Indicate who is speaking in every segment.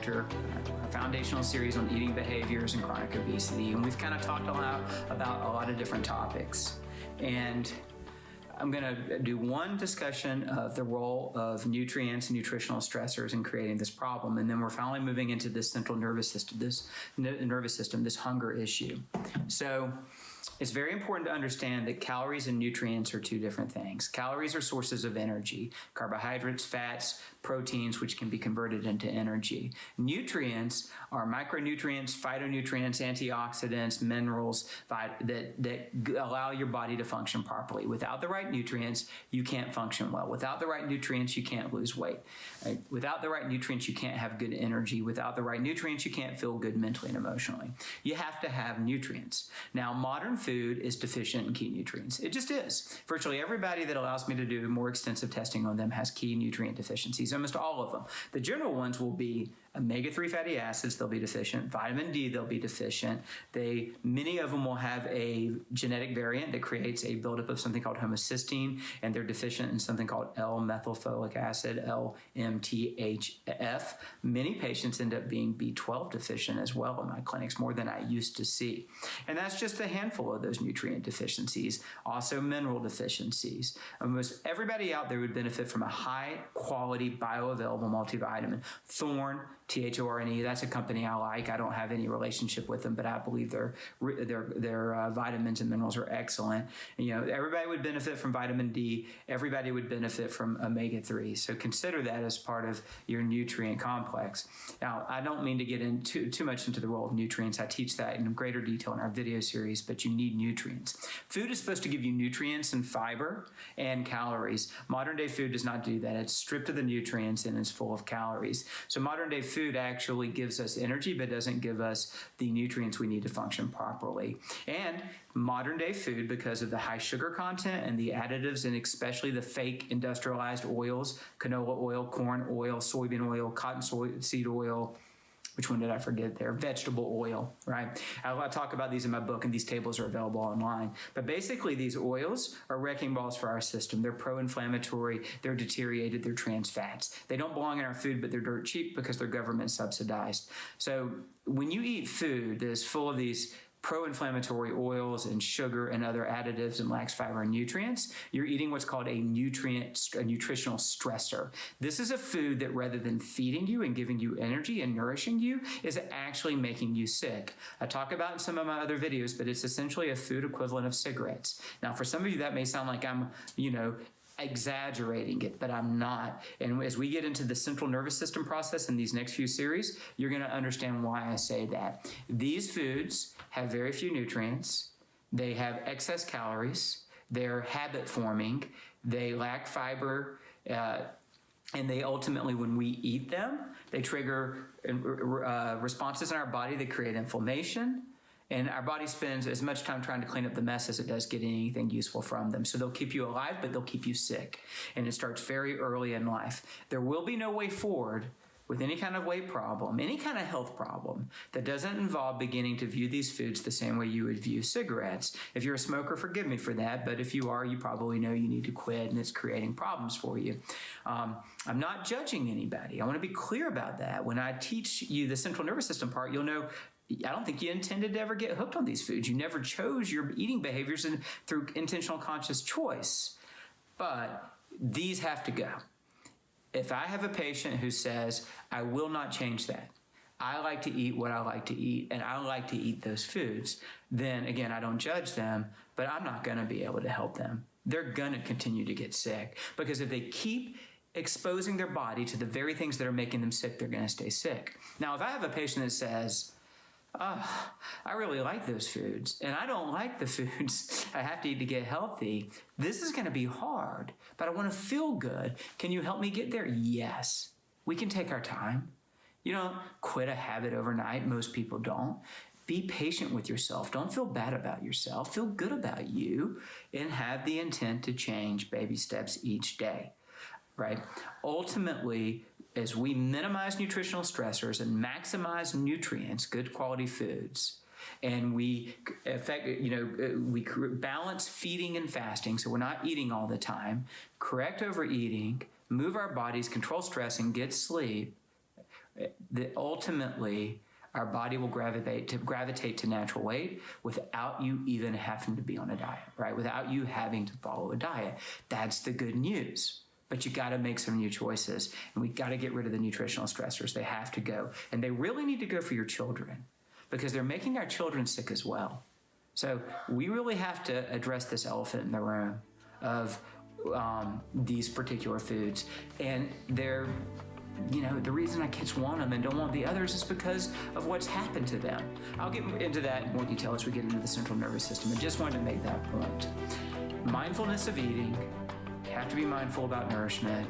Speaker 1: after our foundational series on eating behaviors and chronic obesity. And we've kind of talked about a lot of different topics. And I'm going to do one discussion of the role of nutrients and nutritional stressors in creating this problem. And then we're finally moving into this central nervous system, this hunger issue. So it's very important to understand that calories and nutrients are two different things. Calories are sources of energy, carbohydrates, fats, proteins, which can be converted into energy. Nutrients are micronutrients, phytonutrients, antioxidants, minerals that allow your body to function properly. Without the right nutrients, you can't function well. Without the right nutrients, you can't lose weight. Without the right nutrients, you can't have good energy. Without the right nutrients, you can't feel good mentally and emotionally. You have to have nutrients. Now, modern food is deficient in key nutrients. It just is. Virtually everybody that allows me to do more extensive testing on them has key nutrient deficiencies, almost all of them. The general ones will be omega-3 fatty acids, they'll be deficient. Vitamin D, they'll be deficient. Many of them will have a genetic variant that creates a buildup of something called homocysteine, and they're deficient in something called L-methylfolic acid, LMTHF. Many patients end up being B12 deficient as well in my clinics, more than I used to see. And that's just a handful of those nutrient deficiencies. Also mineral deficiencies. Almost everybody out there would benefit from a high-quality bioavailable multivitamin. Thorne, Thorne, that's a company I like. I don't have any relationship with them, but I believe their vitamins and minerals are excellent. And, everybody would benefit from vitamin D. Everybody would benefit from omega-3. So consider that as part of your nutrient complex. Now, I don't mean to get into too much into the role of nutrients. I teach that in greater detail in our video series, but you need nutrients. Food is supposed to give you nutrients and fiber and calories. Modern day food does not do that. It's stripped of the nutrients and is full of calories. So modern day food actually gives us energy, but doesn't give us the nutrients we need to function properly. And modern day food, because of the high sugar content and the additives, and especially the fake industrialized oils, canola oil, corn oil, soybean oil, cottonseed oil, which one did I forget there? Vegetable oil, right? I talk about these in my book, and these tables are available online. But basically, these oils are wrecking balls for our system. They're pro-inflammatory, they're deteriorated, they're trans fats. They don't belong in our food, but they're dirt cheap because they're government subsidized. So when you eat food that is full of these pro-inflammatory oils and sugar and other additives and lacks fiber and nutrients, you're eating what's called a nutritional stressor. This is a food that, rather than feeding you and giving you energy and nourishing you, is actually making you sick. I talk about in some of my other videos, but it's essentially a food equivalent of cigarettes. Now, for some of you, that may sound like I'm, exaggerating it, but I'm not. And as we get into the central nervous system process in these next few series, you're going to understand why I say that. These foods have very few nutrients. They have excess calories. They're habit forming. They lack fiber. And they ultimately, when we eat them, they trigger responses in our body that create inflammation. And our body spends as much time trying to clean up the mess as it does getting anything useful from them. So they'll keep you alive, but they'll keep you sick. And it starts very early in life. There will be no way forward with any kind of weight problem, any kind of health problem that doesn't involve beginning to view these foods the same way you would view cigarettes. If you're a smoker, forgive me for that. But if you are, you probably know you need to quit, and it's creating problems for you. I'm not judging anybody. I want to be clear about that. When I teach you the central nervous system part, you'll know I don't think you intended to ever get hooked on these foods. You never chose your eating behaviors through intentional conscious choice. But these have to go. If I have a patient who says, I will not change that, I like to eat what I like to eat, and I like to eat those foods, then again, I don't judge them, but I'm not going to be able to help them. They're going to continue to get sick, because if they keep exposing their body to the very things that are making them sick, they're going to stay sick. Now, if I have a patient that says, I really like those foods, and I don't like the foods I have to eat to get healthy, this is going to be hard, but I want to feel good. Can you help me get there? Yes. We can take our time. You don't quit a habit overnight. Most people don't. Be patient with yourself. Don't feel bad about yourself. Feel good about you, and have the intent to change baby steps each day, right? Ultimately, as we minimize nutritional stressors and maximize nutrients, good quality foods, and we balance feeding and fasting, so we're not eating all the time, correct overeating, move our bodies, control stress, and get sleep, Ultimately, our body will gravitate to natural weight without you even having to be on a diet, right? Without you having to follow a diet. That's the good news. But you got to make some new choices, and we got to get rid of the nutritional stressors. They have to go, and they really need to go for your children, because they're making our children sick as well. So we really have to address this elephant in the room of these particular foods, and they're, the reason our kids want them and don't want the others is because of what's happened to them. I'll get into that in more detail as we get into the central nervous system. I just wanted to make that point. Mindfulness of eating. You have to be mindful about nourishment.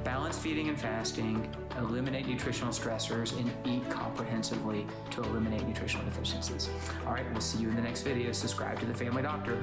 Speaker 1: Balance feeding and fasting. Eliminate nutritional stressors, and eat comprehensively to eliminate nutritional deficiencies. All right, we'll see you in the next video. Subscribe to The Family Doctor.